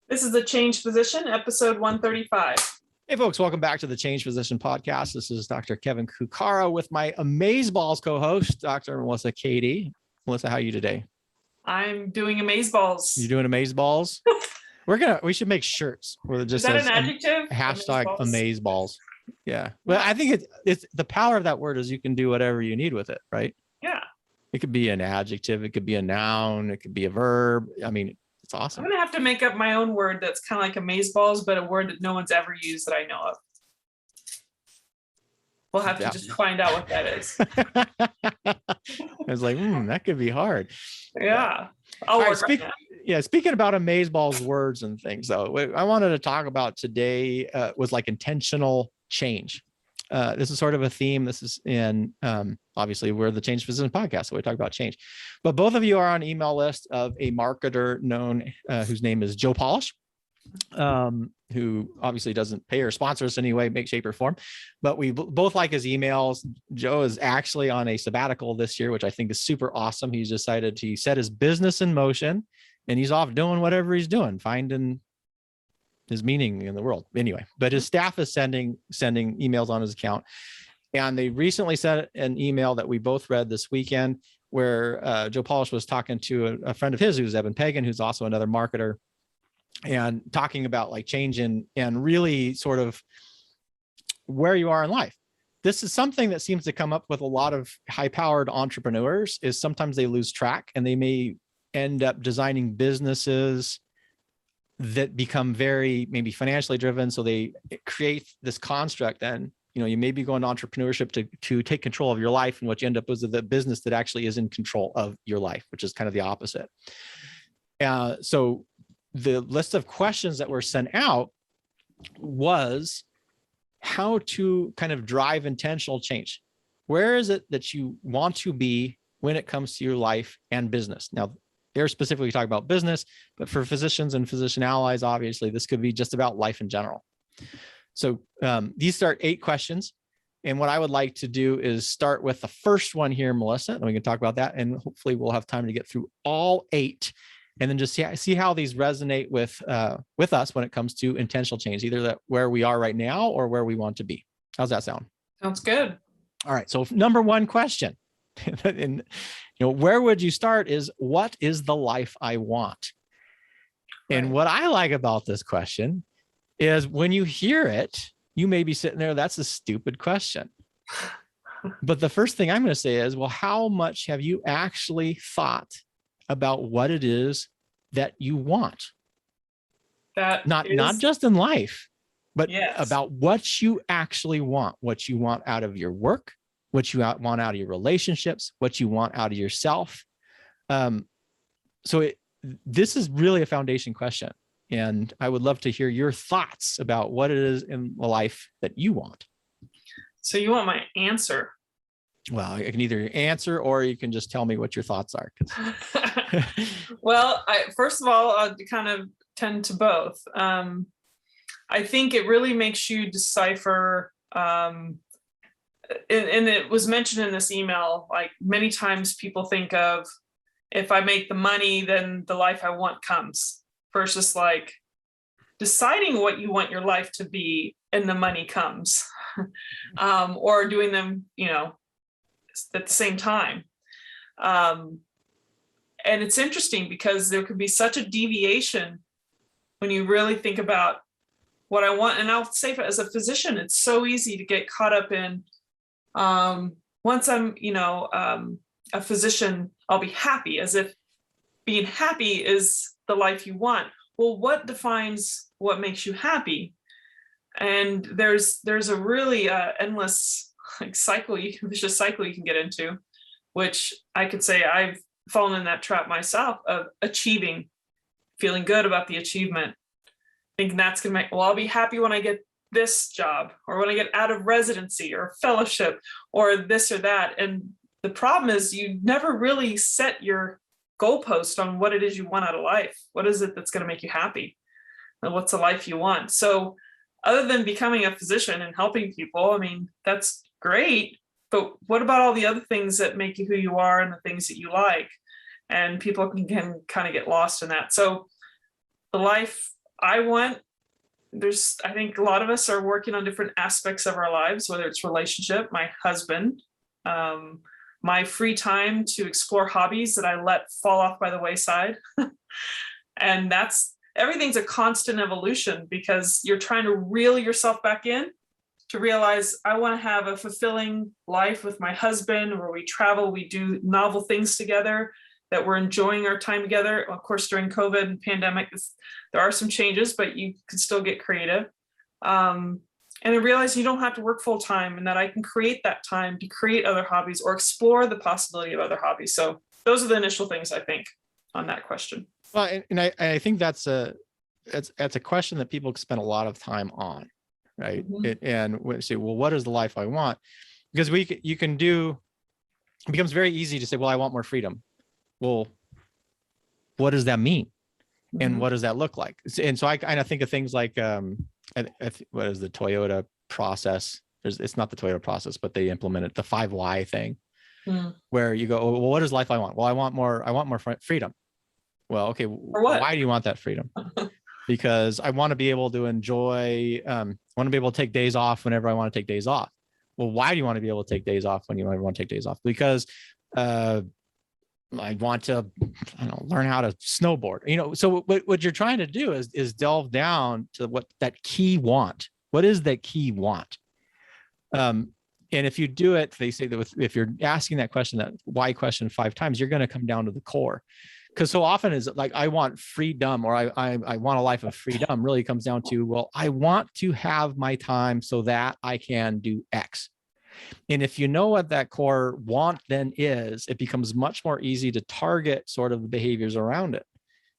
This is the Change Physician, episode 135. Hey folks, welcome back to the Change Physician podcast. This is Dr. Kevin Cuccaro with my Amazeballs co-host, Dr. Melissa Cady. Melissa, how are you today? I'm doing Amazeballs. You doing Amazeballs? We should make shirts where it just Is that says an adjective? hashtag Amazeballs? Amazeballs. Yeah. Well, I think it's the power of that word is you can do whatever you need with it, right? Yeah. It could be an adjective, it could be a noun, it could be a verb. I mean, it's I'm awesome. going to have to make up my own word that's kind of like Amazeballs, but a word that no one's ever used that I know of. We'll have to just find out what that is. I was like, that could be hard. Yeah. I'll work on that. Yeah, speaking about Amazeballs words and things, though, what I wanted to talk about today was like intentional change. This is sort of a theme. This is in, obviously, we're the Change Physician podcast, so we talk about change. But both of you are on email list of a marketer known, whose name is Joe Polish, who obviously doesn't pay or sponsor us in any way, make, shape, or form. But we both like his emails. Joe is actually on a sabbatical this year, which I think is super awesome. He's decided to set his business in motion, and he's off doing whatever he's doing, finding his meaning in the world anyway. But his staff is sending emails on his account. And they recently sent an email that we both read this weekend where Joe Polish was talking to a friend of his who's Eben Pagan, who's also another marketer, and talking about like change and really sort of where you are in life. This is something that seems to come up with a lot of high-powered entrepreneurs is sometimes they lose track and they may end up designing businesses that become very maybe financially driven. So they create this construct and, you may be going to entrepreneurship to take control of your life. And what you end up with is a business that actually is in control of your life, which is kind of the opposite. So the list of questions that were sent out was how to kind of drive intentional change. Where is it that you want to be when it comes to your life and business? Now, they're specifically talking about business, but for physicians and physician allies, obviously, this could be just about life in general. So these are 8 questions. And what I would like to do is start with the first one here, Melissa, and we can talk about that. And hopefully we'll have time to get through all 8 and then just see how these resonate with us when it comes to intentional change, either that where we are right now or where we want to be. How's that sound? Sounds good. All right. So number 1 question. And where would you start is what is the life I want? Right. And what I like about this question is when you hear it, you may be sitting there, that's a stupid question. But the first thing I'm going to say is, well, how much have you actually thought about what it is that you want? Not just in life, but about what you actually want, what you want out of your work, what you want out of your relationships, what you want out of yourself. This is really a foundation question. And I would love to hear your thoughts about what it is in life that you want. So you want my answer? Well, I can either answer or you can just tell me what your thoughts are. Well, first of all, I kind of tend to both. I think it really makes you decipher, and it was mentioned in this email, like many times people think of, if I make the money, then the life I want comes, versus like deciding what you want your life to be and the money comes, or doing them, at the same time. And it's interesting because there could be such a deviation when you really think about what I want. And I'll say, as a physician, it's so easy to get caught up in, once I'm, a physician, I'll be happy, as if being happy is the life you want. Well, what defines what makes you happy? And there's a really endless vicious cycle you can get into, which I could say I've fallen in that trap myself of achieving, feeling good about the achievement, thinking that's going to make, well, I'll be happy when I get this job, or when I get out of residency or fellowship, or this or that. And the problem is you never really set your goalpost on what it is you want out of life. What is it that's going to make you happy? And what's the life you want? So other than becoming a physician and helping people, I mean, that's great. But what about all the other things that make you who you are and the things that you like? And people can kind of get lost in that. So the life I think a lot of us are working on different aspects of our lives, whether it's relationship, my husband, my free time to explore hobbies that I let fall off by the wayside. And everything's a constant evolution, because you're trying to reel yourself back in to realize I want to have a fulfilling life with my husband, where we travel, we do novel things together, that we're enjoying our time together. Of course, during COVID and pandemic, there are some changes, but you can still get creative. And I realize you don't have to work full time, and that I can create that time to create other hobbies or explore the possibility of other hobbies. So those are the initial things I think on that question. Well, and I think that's a question that people spend a lot of time on, right? And we say, well, what is the life I want? Because it becomes very easy to say, well, I want more freedom. Well, what does that mean? And what does that look like? And so I kind of think of things like, what is the Toyota process? It's not the Toyota process, but they implemented the 5 why thing, where you go, well, what is life I want? Well, I want more freedom. Well, okay, why do you want that freedom? Because I want to be able to enjoy, I want to be able to take days off whenever I want to take days off. Well, why do you want to be able to take days off when you want to take days off? Because I want to, learn how to snowboard, so what you're trying to do is delve down to what that key want. What is that key want? And if you do it, they say that if you're asking that question, that why question 5 times, you're going to come down to the core. Because so often is like, I want freedom, or I want a life of freedom, really comes down to, well, I want to have my time so that I can do X. And if you know what that core want then is, it becomes much more easy to target sort of the behaviors around it.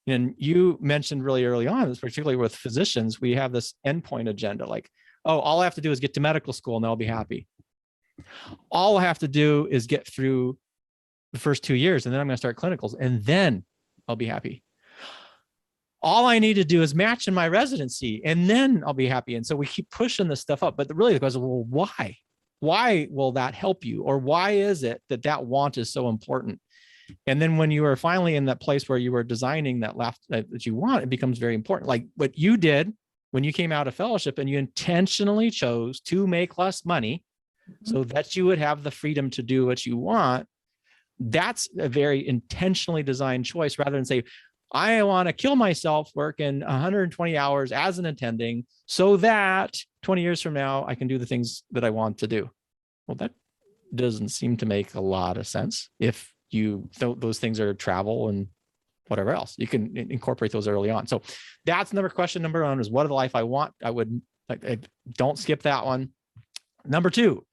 And you mentioned really early on, particularly with physicians, we have this endpoint agenda, like, oh, all I have to do is get to medical school and I'll be happy. All I have to do is get through the first 2 years, and then I'm going to start clinicals, and then I'll be happy. All I need to do is match in my residency, and then I'll be happy. And so we keep pushing this stuff up. But really the question is, well, why? Why will that help you? Or why is it that want is so important? And then when you are finally in that place where you are designing that life that you want, it becomes very important. Like what you did when you came out of fellowship and you intentionally chose to make less money so that you would have the freedom to do what you want. That's a very intentionally designed choice, rather than say, I want to kill myself working 120 hours as an attending so that 20 years from now, I can do the things that I want to do. Well, that doesn't seem to make a lot of sense. If those things are travel and whatever else, you can incorporate those early on. So that's question number 1 is, what is the life I want? Don't skip that one. Number 2,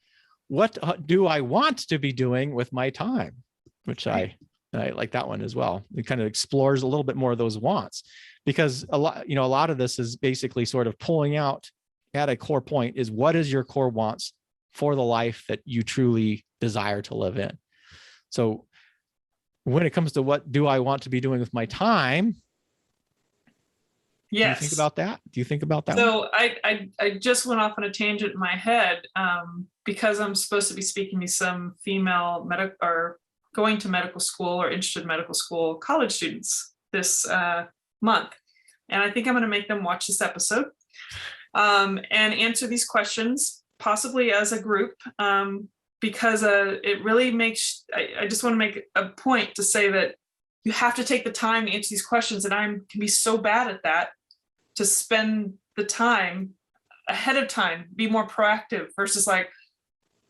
what do I want to be doing with my time? Which I like that one as well. It kind of explores a little bit more of those wants, because a lot of this is basically sort of pulling out at a core point is, what is your core wants for the life that you truly desire to live in? So when it comes to what do I want to be doing with my time? Yes. Do you think about that? Do you think about that? So I just went off on a tangent in my head, because I'm supposed to be speaking to some female or going to medical school or interested in medical school college students this month. And I think I'm going to make them watch this episode and answer these questions, possibly as a group, because it really makes, I just want to make a point to say that you have to take the time to answer these questions. And I can be so bad at that, to spend the time ahead of time, be more proactive versus like,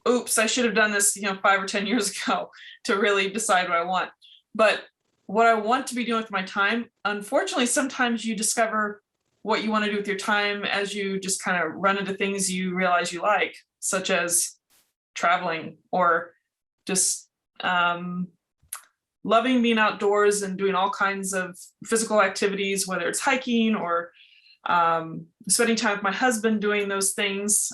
oops, I should have done this, 5 or 10 years ago to really decide what I want. But what I want to be doing with my time, unfortunately, sometimes you discover what you want to do with your time as you just kind of run into things you realize you like, such as traveling or just loving being outdoors and doing all kinds of physical activities, whether it's hiking or spending time with my husband doing those things.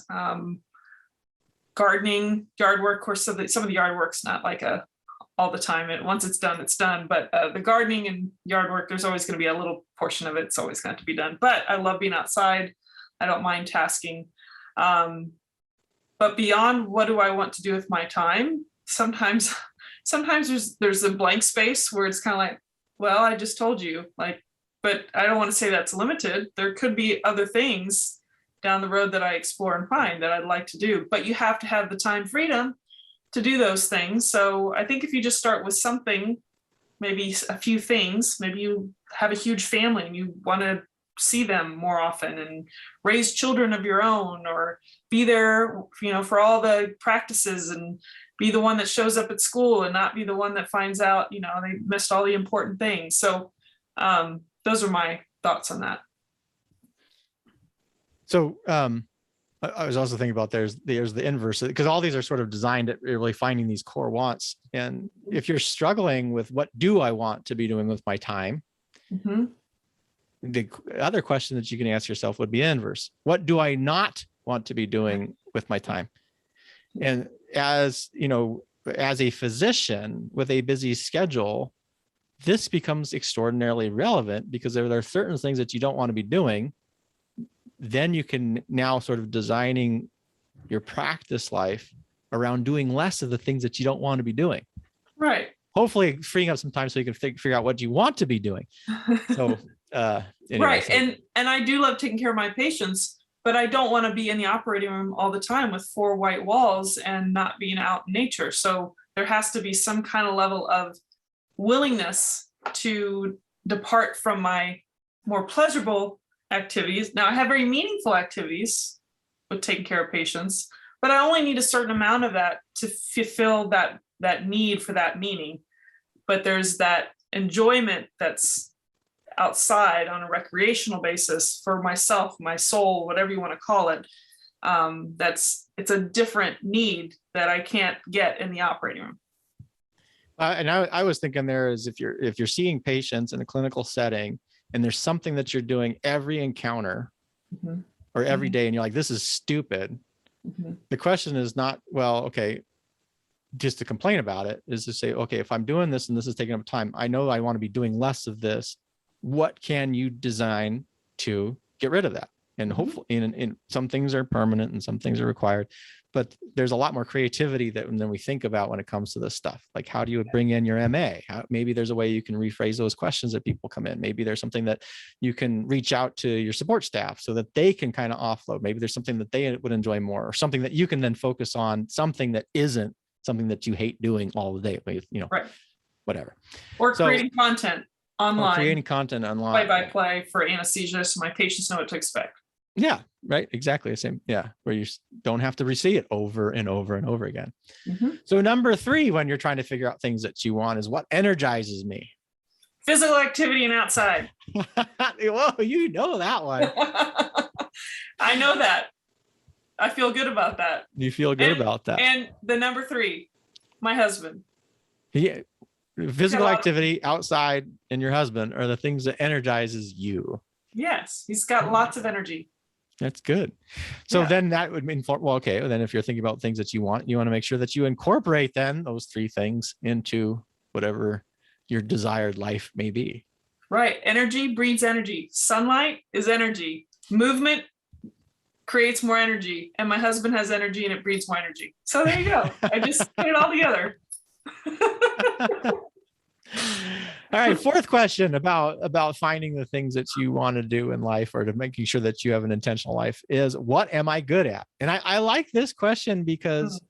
Gardening, yard work. Of course, some of the yard work's not like all the time. Once it's done, it's done. But the gardening and yard work, there's always going to be a little portion of it. It's always going to be done. But I love being outside. I don't mind tasking. But beyond what do I want to do with my time, sometimes there's a blank space where it's kind of like, well, I just told you, like, but I don't want to say that's limited. There could be other things down the road that I explore and find that I'd like to do, but you have to have the time freedom to do those things. So I think if you just start with something, maybe a few things, maybe you have a huge family and you want to see them more often and raise children of your own, or be there, for all the practices, and be the one that shows up at school and not be the one that finds out, they missed all the important things. So those are my thoughts on that. So I was also thinking about there's the inverse, because all these are sort of designed at really finding these core wants. And if you're struggling with what do I want to be doing with my time, Mm-hmm. the other question that you can ask yourself would be inverse. What do I not want to be doing with my time? And as a physician with a busy schedule, this becomes extraordinarily relevant, because there are certain things that you don't want to be doing. Then you can now sort of designing your practice life around doing less of the things that you don't want to be doing. Right. Hopefully freeing up some time so you can figure out what you want to be doing. So anyway, right. so. And I do love taking care of my patients, but I don't want to be in the operating room all the time with 4 white walls and not being out in nature. So there has to be some kind of level of willingness to depart from my more pleasurable activities. Now I have very meaningful activities with taking care of patients, but I only need a certain amount of that to fulfill that need for that meaning. But there's that enjoyment that's outside on a recreational basis for myself, my soul, whatever you want to call it. It's a different need that I can't get in the operating room. And I was thinking there is, if you're seeing patients in a clinical setting and there's something that you're doing every encounter Mm-hmm. or every day, and you're like, this is stupid. Mm-hmm. The question is not, well, okay, just to complain about it, is to say, okay, if I'm doing this and this is taking up time, I know I want to be doing less of this. What can you design to get rid of that? And hopefully in some things are permanent and some things are required, but there's a lot more creativity than we think about when it comes to this stuff. Like, how do you bring in your MA? Maybe there's a way you can rephrase those questions that people come in. Maybe there's something that you can reach out to your support staff so that they can kind of offload. Maybe there's something that they would enjoy more, or something that you can then focus on, something that isn't something that you hate doing all the day, Right. Whatever. Or creating content online. Or creating content online. Play-by-play for anesthesia, so my patients know what to expect. Yeah, right. Exactly the same. Yeah. Where you don't have to re-see it over and over and over again. Mm-hmm. So number 3, when you're trying to figure out things that you want, is what energizes me? Physical activity and outside. Whoa, you know that one. I know that. I feel good about that. You feel good about that. And the number 3, my husband. Yeah. Physical activity, outside, and your husband are the things that energizes you. Yes, he's got lots of energy. That's good. So Yeah. then that would mean, well, okay, then if you're thinking about things that you want to make sure that you incorporate then those 3 things into whatever your desired life may be. Right. Energy breeds energy. Sunlight is energy. Movement creates more energy. And my husband has energy and it breeds more energy. So there you go. I just put it all together. All right. 4th question about finding the things that you want to do in life, or to making sure that you have an intentional life, is what am I good at? And I like this question because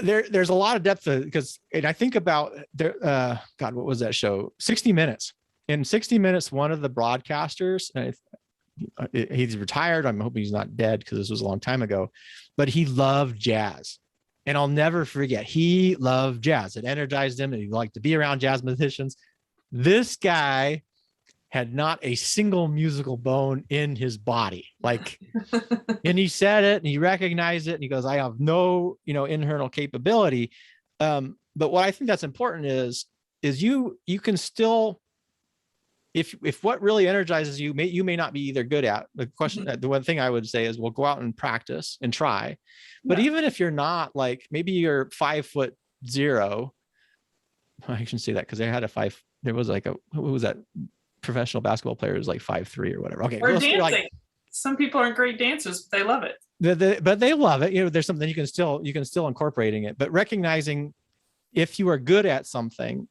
there's a lot of depth and I think about God, what was that show? 60 Minutes. In 60 Minutes, one of the broadcasters, he's retired. I'm hoping he's not dead because this was a long time ago, but he loved jazz. And I'll never forget, he loved jazz. It energized him, and he liked to be around jazz musicians. This guy had not a single musical bone in his body. And he said it and he recognized it and he goes, I have no, internal capability. But what I think that's important is you can still, if what really energizes you, you may not be either good at. The question, the one thing I would say is, we'll go out and practice and try. But even if you're not, maybe you're 5'0", I shouldn't say that because there was who was that professional basketball player who's 5'3" or whatever. Okay. Or dancing. Some people aren't great dancers, but they love it. But they love it. There's something you can still incorporating it, but recognizing if you are good at something,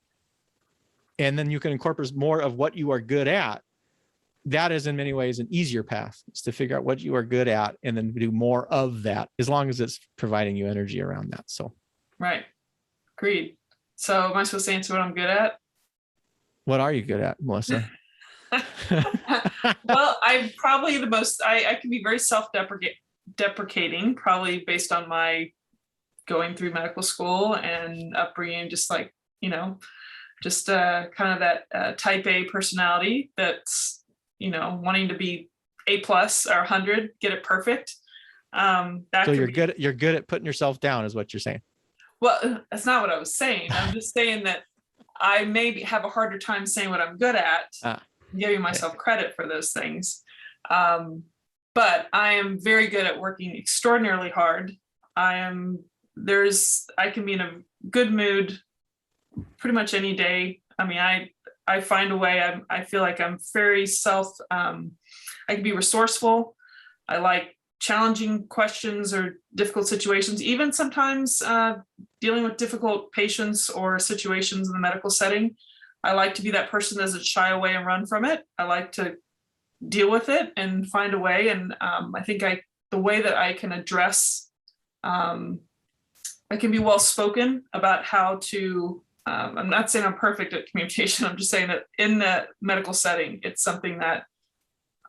and then you can incorporate more of what you are good at. That is in many ways an easier path, is to figure out what you are good at and then do more of that, as long as it's providing you energy around that. So, right. Agreed. So am I supposed to answer what I'm good at? what are you good at, Melissa? Well, I'm probably the most, I can be very self-deprecating, probably based on my going through medical school and upbringing, just like, just kind of that type A personality that's, wanting to be A+ or 100, get it perfect. So you're good at putting yourself down, is what you're saying. Well, that's not what I was saying. I'm just saying that I maybe have a harder time saying what I'm good at, giving myself credit for those things. But I am very good at working extraordinarily hard. I can be in a good mood pretty much any day. I mean, I find a way. I feel like I'm very I can be resourceful. I like challenging questions or difficult situations, even sometimes dealing with difficult patients or situations in the medical setting. I like to be that person that doesn't shy away and run from it. I like to deal with it and find a way. And I think the way that I can address, I can be well spoken about how to, I'm not saying I'm perfect at communication. I'm just saying that in the medical setting, it's something that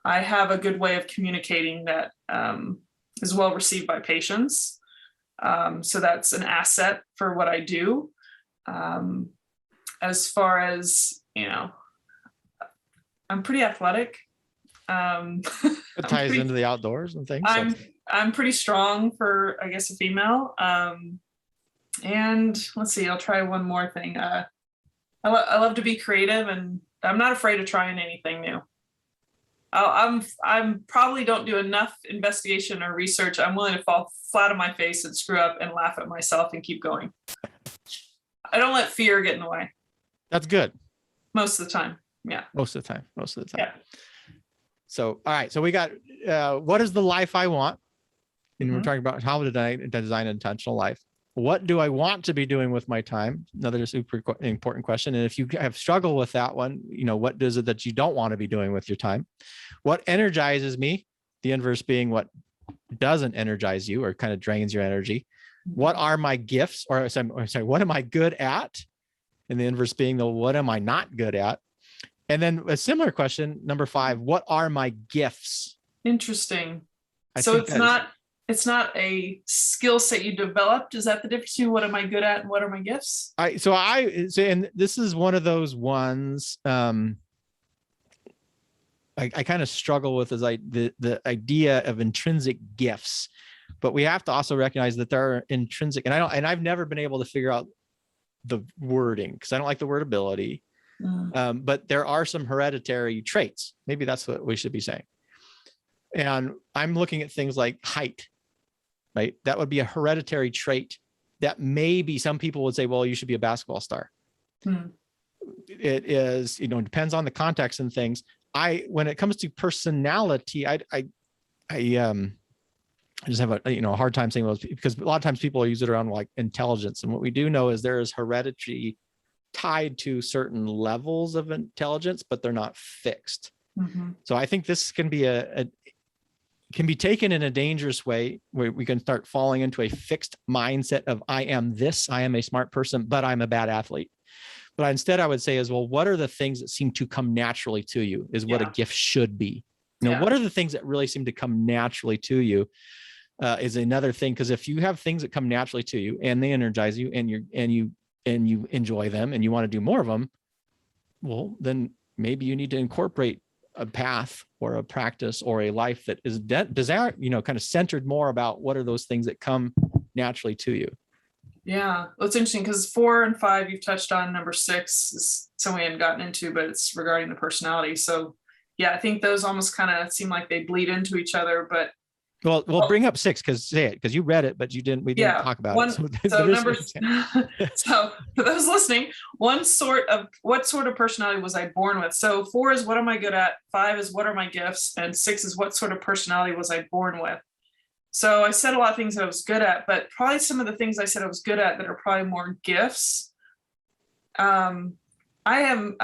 I have a good way of communicating that is well received by patients. So that's an asset for what I do. As far as, I'm pretty athletic. It ties into the outdoors and things. I'm pretty strong for, I guess, a female. And let's see, I'll try one more thing. I love to be creative, and I'm not afraid of trying anything new. I'm probably don't do enough investigation or research. I'm willing to fall flat on my face and screw up and laugh at myself and keep going. I don't let fear get in the way. That's good. Most of the time. Yeah. Most of the time. Yeah. So, all right. So we got, what is the life I want? And we're Mhm. talking about how to design an intentional life. What do I want to be doing with my time? Another super important question. And if you have struggled with that one, what is it that you don't want to be doing with your time? What energizes me? The inverse being what doesn't energize you or kind of drains your energy. What are my gifts? Or sorry, what am I good at? And the inverse being what am I not good at? And then a similar question, number 5, what are my gifts? Interesting. So it's not a skill set you developed. Is that the difference between what am I good at and what are my gifts? And this is one of those ones I kind of struggle with, is the idea of intrinsic gifts, but we have to also recognize that there are intrinsic, and I've never been able to figure out the wording because I don't like the word ability. But there are some hereditary traits. Maybe that's what we should be saying. And I'm looking at things like height, right? That would be a hereditary trait that maybe some people would say, well, you should be a basketball star. It is, depends on the context and things. When it comes to personality, I just have a hard time saying those, because a lot of times people use it around like intelligence. And what we do know is there is heredity tied to certain levels of intelligence, but they're not fixed. So I think this can be can be taken in a dangerous way, where we can start falling into a fixed mindset of I am a smart person, but I'm a bad athlete. But instead I would say is, well, what are the things that seem to come naturally to you is what a gift should be. What are the things that really seem to come naturally to you is another thing. Because if you have things that come naturally to you and they energize you and you enjoy them and you want to do more of them, well, then maybe you need to incorporate a path or a practice or a life that is kind of centered more about what are those things that come naturally to you. Yeah, well, it's interesting because 4 and 5 you've touched on. Number 6 is something we hadn't gotten into, but it's regarding the personality. So yeah, I think those almost kind of seem like they bleed into each other. But we'll bring up 6 because you read it, but we didn't talk about it. So for those listening, what sort of personality was I born with? So 4 is what am I good at, 5 is what are my gifts, and 6 is what sort of personality was I born with. So I said a lot of things that I was good at, but probably some of the things I said I was good at that are probably more gifts I'm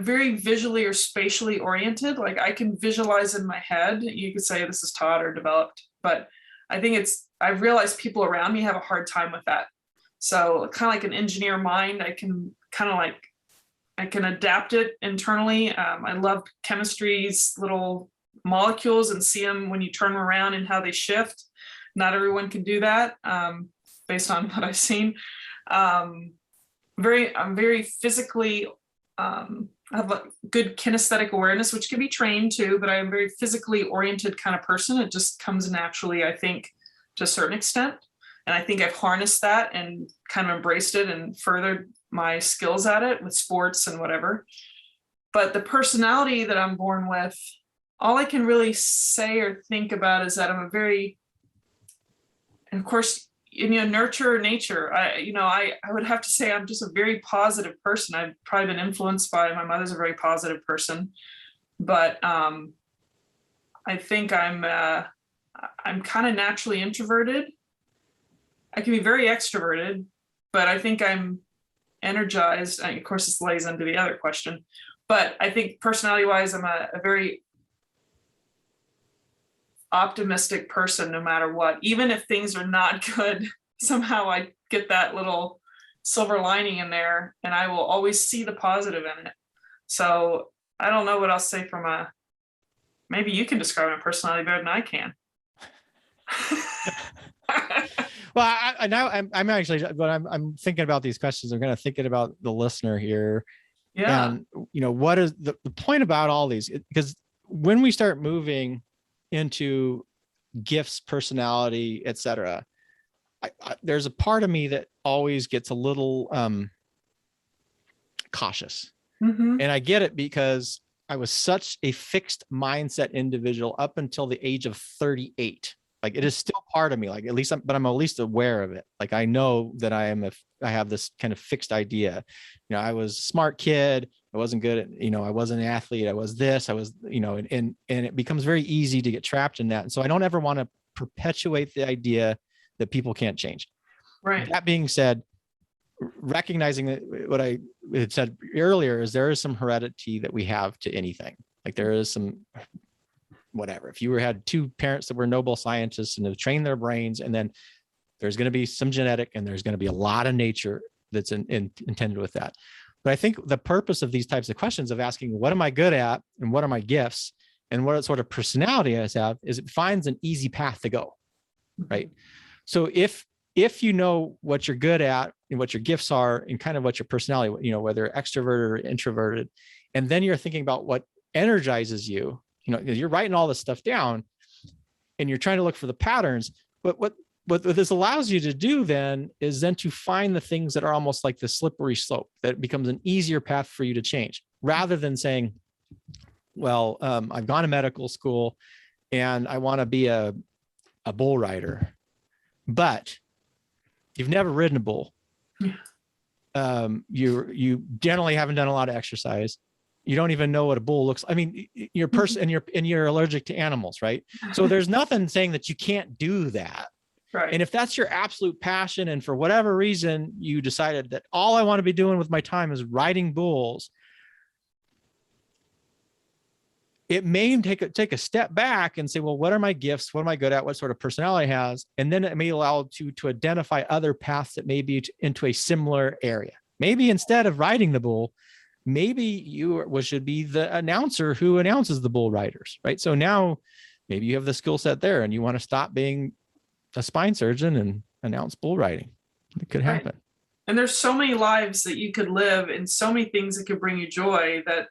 very visually or spatially oriented. Like I can visualize in my head. You could say this is taught or developed, but I think I've realized people around me have a hard time with that. So kind of like an engineer mind, I can adapt it internally. I love chemistry's little molecules and see them when you turn them around and how they shift. Not everyone can do that, based on what I've seen. I'm very physically, I have a good kinesthetic awareness, which can be trained too, but I'm a very physically oriented kind of person. It just comes naturally, I think, to a certain extent. And I think I've harnessed that and kind of embraced it and furthered my skills at it with sports and whatever. But the personality that I'm born with, all I can really say or think about is that I'm a very, and of course, nurture nature. I would have to say I'm just a very positive person. I've probably been influenced by my mother's a very positive person, but I think I'm kind of naturally introverted. I can be very extroverted, but I think I'm energized. And of course, this lays into the other question, but I think personality-wise, I'm a very optimistic person no matter what. Even if things are not good, somehow I get that little silver lining in there and I will always see the positive in it. So I don't know what else to say from maybe you can describe my personality better than I can. Well, I'm actually, when I'm thinking about these questions, I'm kind of thinking about the listener here. Yeah. And, what is the point about all these? Because when we start moving into gifts, personality, etc., there's a part of me that always gets a little cautious. Mm-hmm. And I get it because I was such a fixed mindset individual up until the age of 38. Like it is still part of me, like but I'm at least aware of it. Like I know that I have this kind of fixed idea. I was a smart kid. I wasn't good at, I wasn't an athlete. I was this, I was, and it becomes very easy to get trapped in that. And so I don't ever want to perpetuate the idea that people can't change. Right. That being said, recognizing that what I had said earlier is there is some heredity that we have to anything. Like there is some, whatever, if you had two parents that were Nobel scientists and have trained their brains, and then there's going to be some genetic and there's going to be a lot of nature that's intended with that. But I think the purpose of these types of questions of asking, what am I good at? And what are my gifts? And what sort of personality I have is it finds an easy path to go, right? So if you know what you're good at and what your gifts are and kind of what your personality, whether extroverted or introverted, and then you're thinking about what energizes you, you're writing all this stuff down and you're trying to look for the patterns. But what this allows you to do then is then to find the things that are almost like the slippery slope that becomes an easier path for you to change, rather than saying, well, I've gone to medical school and I want to be a bull rider, but you've never ridden a bull. You generally haven't done a lot of exercise. You don't even know what a bull looks like. I mean, you're a person and you're allergic to animals, right? So there's nothing saying that you can't do that. Right. And if that's your absolute passion, and for whatever reason you decided that all I want to be doing with my time is riding bulls, it may take a step back and say, well, what are my gifts? What am I good at? What sort of personality I has? And then it may allow you to identify other paths that may be into a similar area. Maybe instead of riding the bull, maybe you should be the announcer who announces the bull riders, right? So now maybe you have the skill set there and you want to stop being a spine surgeon and announce bull riding. It could happen. Right. And there's so many lives that you could live and so many things that could bring you joy that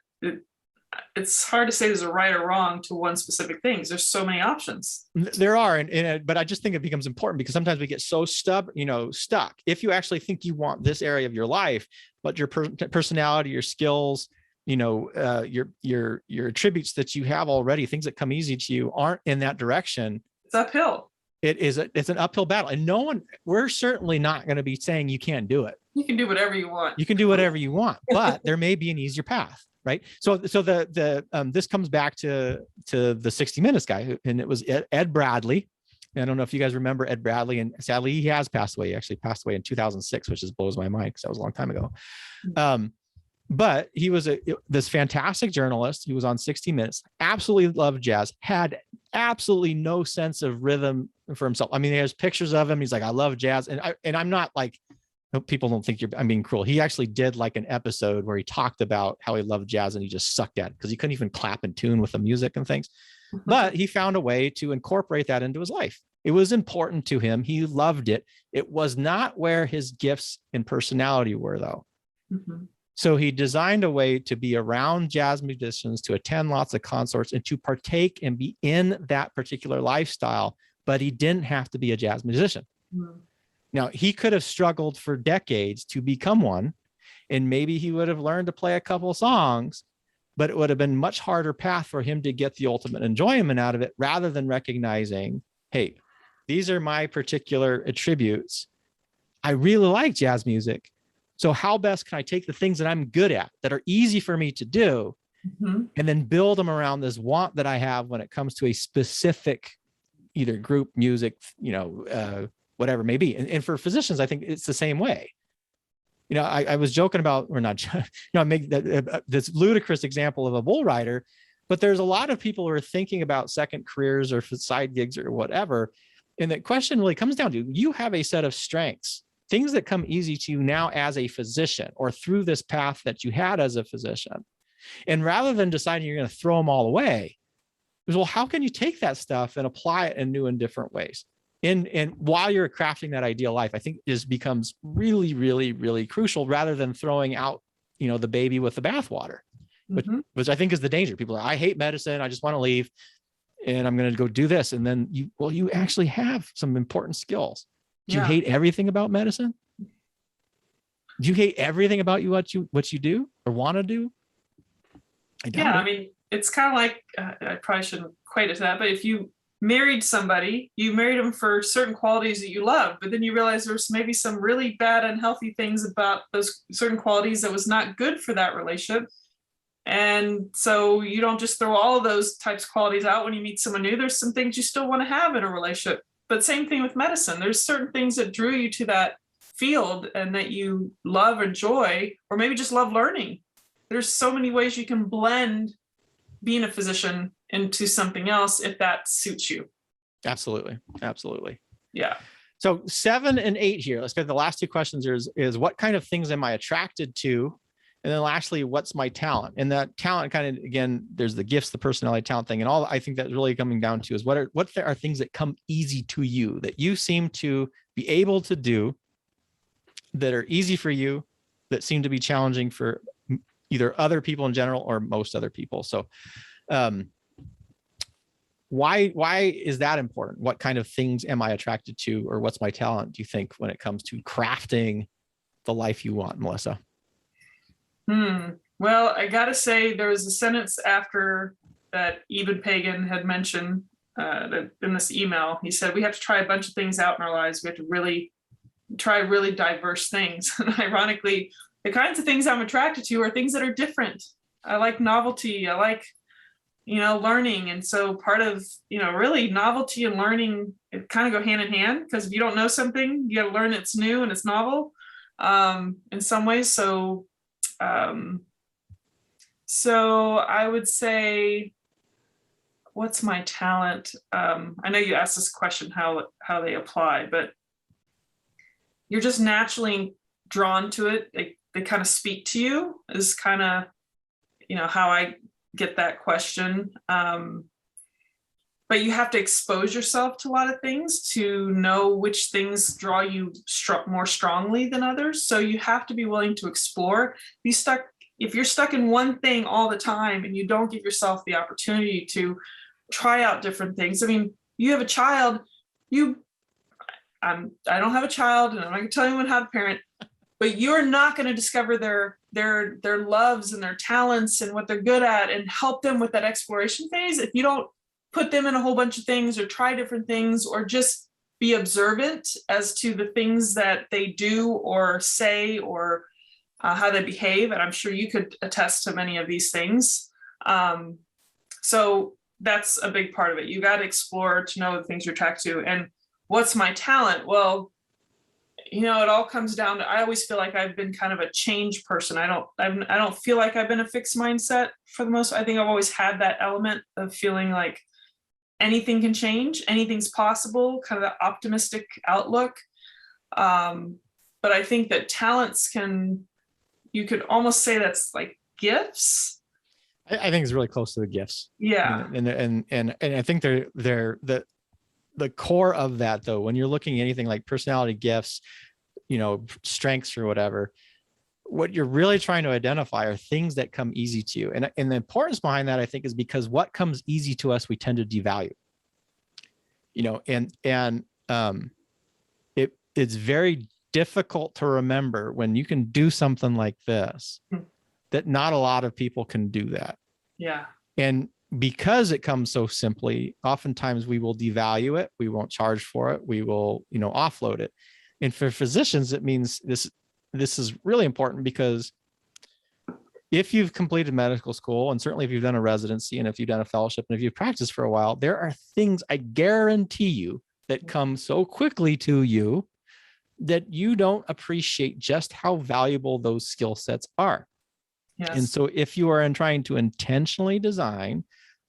it's hard to say there's a right or wrong to one specific thing. There's so many options. There are, but I just think it becomes important because sometimes we get so stuck. If you actually think you want this area of your life, but your personality, your skills, your attributes that you have already, things that come easy to you, aren't in that direction. It's uphill. It's an uphill battle, and we're certainly not going to be saying you can't do it. You can do whatever you want. You can do whatever you want, but there may be an easier path. Right. So this comes back to the 60 Minutes guy, and it was Ed Bradley. I don't know if you guys remember Ed Bradley, and sadly he has passed away. He actually passed away in 2006, which just blows my mind because that was a long time ago. But he was this fantastic journalist. He was on 60 Minutes, absolutely loved jazz, had absolutely no sense of rhythm for himself. I mean, there's pictures of him. He's like, I love jazz. And I'm not like, people don't think I'm being cruel. He actually did like an episode where he talked about how he loved jazz and he just sucked at it because he couldn't even clap in tune with the music and things. But he found a way to incorporate that into his life. It was important to him. He loved it. It was not where his gifts and personality were, though. So he designed a way to be around jazz musicians, to attend lots of concerts, and to partake and be in that particular lifestyle. But he didn't have to be a jazz musician. Now, he could have struggled for decades to become one, and maybe he would have learned to play a couple of songs, but it would have been a much harder path for him to get the ultimate enjoyment out of it, rather than recognizing, hey, these are my particular attributes. I really like jazz music. So how best can I take the things that I'm good at, that are easy for me to do, and then build them around this want that I have when it comes to a specific either group music, whatever it may be. And for physicians, I think it's the same way. I was joking about, or not, I make this ludicrous example of a bull rider, but there's a lot of people who are thinking about second careers or side gigs or whatever. And the question really comes down to, you have a set of strengths, things that come easy to you now as a physician, or through this path that you had as a physician. And rather than deciding you're going to throw them all away, well, how can you take that stuff and apply it in new and different ways? And while you're crafting that ideal life, I think this becomes really, really, really crucial, rather than throwing out, the baby with the bathwater, which I think is the danger. People are, I hate medicine. I just want to leave and I'm going to go do this. And then you actually have some important skills. Do you hate everything about medicine? Do you hate everything about what you do or want to do? I mean, it's kind of like, I probably shouldn't equate it to that, but if you married somebody, you married them for certain qualities that you love, but then you realize there's maybe some really bad, unhealthy things about those certain qualities that was not good for that relationship. And so you don't just throw all of those types of qualities out when you meet someone new. There's some things you still want to have in a relationship. But same thing with medicine. There's certain things that drew you to that field and that you love, enjoy, or maybe just love learning. There's so many ways you can blend being a physician into something else if that suits you. Absolutely. Yeah. So 7 and 8 here. Let's get the last two questions is what kind of things am I attracted to? And then lastly, what's my talent? And that talent kind of, again, there's the gifts, the personality, talent thing. And all I think that's really coming down to is what are things that come easy to you, that you seem to be able to do, that are easy for you, that seem to be challenging for either other people in general or most other people. So why is that important? What kind of things am I attracted to, or what's my talent, do you think, when it comes to crafting the life you want, Melissa? Well, I gotta say, there was a sentence after that Eben Pagan had mentioned that in this email. He said, we have to try a bunch of things out in our lives. We have to really try really diverse things. And ironically, the kinds of things I'm attracted to are things that are different. I like novelty. I like, learning. And so part of, really novelty and learning, it kind of go hand in hand, because if you don't know something, you got to learn it's new and it's novel in some ways. So I would say, what's my talent? I know you asked this question, how they apply, but you're just naturally drawn to it. They kind of speak to you, is kind of, how I get that question. But you have to expose yourself to a lot of things to know which things draw you more strongly than others. So you have to be willing to explore. If you're stuck in one thing all the time and you don't give yourself the opportunity to try out different things. I mean, you have a child, I don't have a child, and I'm not gonna tell anyone how to parent, but you're not going to discover their loves and their talents and what they're good at and help them with that exploration phase if you don't put them in a whole bunch of things or try different things, or just be observant as to the things that they do or say, or how they behave. And I'm sure you could attest to many of these things. So that's a big part of it. You got to explore to know the things you're attracted to. And what's my talent? Well, it all comes down to, I always feel like I've been kind of a change person. I don't feel like I've been a fixed mindset for the most. I think I've always had that element of feeling like anything can change, anything's possible, kind of the optimistic outlook. But I think that talents you could almost say that's like gifts. I think it's really close to the gifts. Yeah. And I think they're the core of that, though, when you're looking at anything like personality gifts, strengths or whatever, what you're really trying to identify are things that come easy to you. And the importance behind that, I think, is because what comes easy to us, we tend to devalue, it's very difficult to remember when you can do something like this, that not a lot of people can do that. Yeah. And because it comes so simply, oftentimes we will devalue it. We won't charge for it. We will, offload it. And for physicians, it means this is really important, because if you've completed medical school, and certainly if you've done a residency, and if you've done a fellowship, and if you've practiced for a while, there are things, I guarantee you, that come so quickly to you that you don't appreciate just how valuable those skill sets are. Yes. And so if you are trying to intentionally design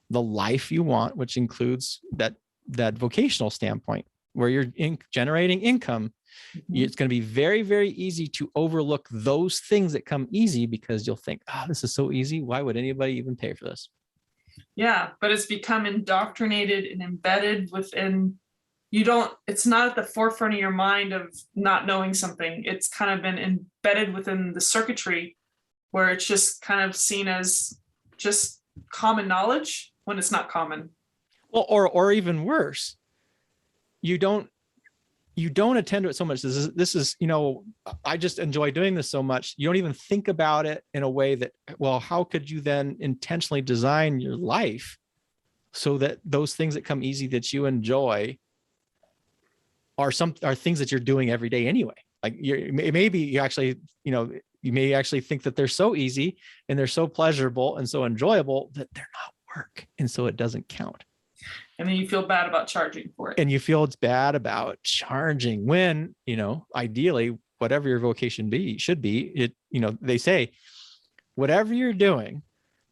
the life you want, which includes that vocational standpoint where you're generating income, it's going to be very, very easy to overlook those things that come easy, because you'll think, oh, this is so easy. Why would anybody even pay for this? Yeah, but it's become indoctrinated and embedded within, it's not at the forefront of your mind of not knowing something. It's kind of been embedded within the circuitry, where it's just kind of seen as just common knowledge when it's not common. Well, or even worse, you don't attend to it so much. This is, I just enjoy doing this so much. You don't even think about it in a way that, well, how could you then intentionally design your life so that those things that come easy that you enjoy are things that you're doing every day anyway. Like you may actually think that they're so easy and they're so pleasurable and so enjoyable that they're not work. And so it doesn't count. And then you feel bad about charging for it. And you feel it's bad about charging when, ideally, whatever your vocation should be, they say, whatever you're doing,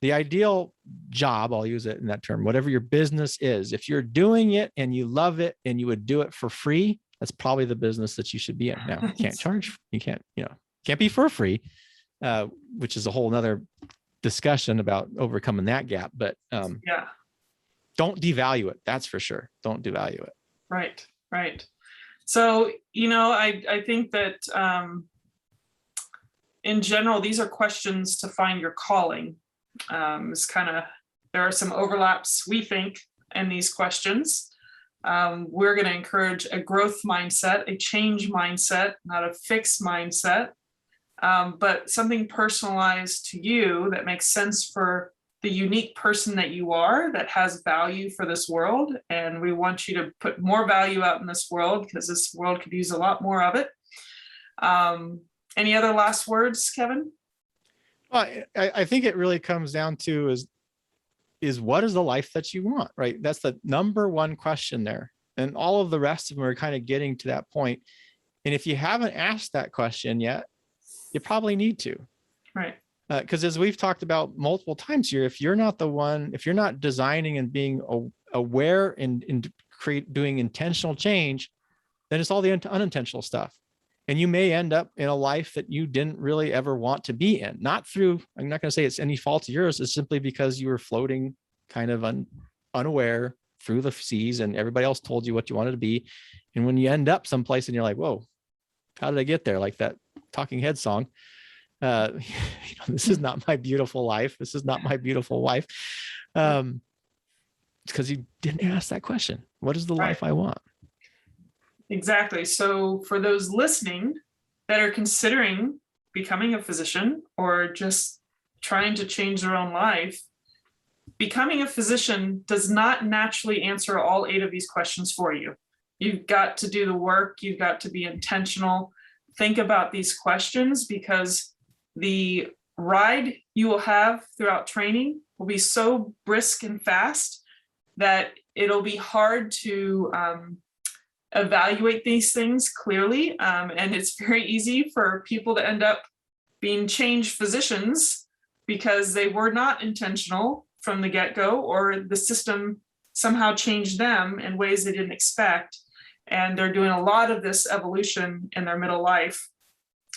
the ideal job, I'll use it in that term, whatever your business is, if you're doing it and you love it and you would do it for free, that's probably the business that you should be in. Now, you can't charge, you can't be for free, which is a whole nother discussion about overcoming that gap. But don't devalue it. That's for sure. Don't devalue it. Right. So, I think that in general, these are questions to find your calling. There are some overlaps, we think, in these questions. We're going to encourage a growth mindset, a change mindset, not a fixed mindset, but something personalized to you that makes sense for the unique person that you are, that has value for this world. And we want you to put more value out in this world, because this world could use a lot more of it. Any other last words, Kevin? Well, I think it really comes down to is what is the life that you want, right? That's the number one question there. And all of the rest of them are kind of getting to that point. And if you haven't asked that question yet, you probably need to. Right. Because as we've talked about multiple times here, if you're not designing and being aware and doing intentional change, then it's all the unintentional stuff. And you may end up in a life that you didn't really ever want to be in. I'm not going to say it's any fault of yours. It's simply because you were floating kind of unaware through the seas, and everybody else told you what you wanted to be. And when you end up someplace and you're like, whoa, how did I get there? Like that Talking Heads song. This is not my beautiful life. This is not my beautiful wife. It's because you didn't ask that question. What is the life I want? Exactly. So for those listening that are considering becoming a physician or just trying to change their own life, becoming a physician does not naturally answer all 8 of these questions for you. You've got to do the work. You've got to be intentional. Think about these questions, because the ride you will have throughout training will be so brisk and fast that it'll be hard to evaluate these things clearly. And it's very easy for people to end up being changed physicians because they were not intentional from the get-go, or the system somehow changed them in ways they didn't expect. And they're doing a lot of this evolution in their middle life.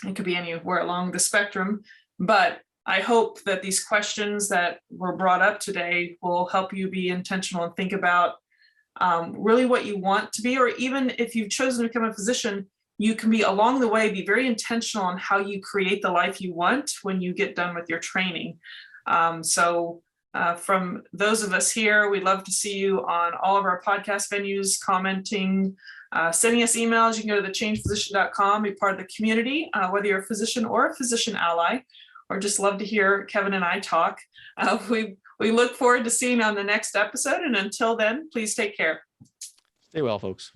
It could be anywhere along the spectrum, but I hope that these questions that were brought up today will help you be intentional and think about really what you want to be, or even if you've chosen to become a physician, you can be along the way, be very intentional on how you create the life you want when you get done with your training. From those of us here, we'd love to see you on all of our podcast venues, commenting, sending us emails. You can go to thechangedphysician.com, be part of the community, whether you're a physician or a physician ally, or just love to hear Kevin and I talk. We look forward to seeing you on the next episode. And until then, please take care. Stay well, folks.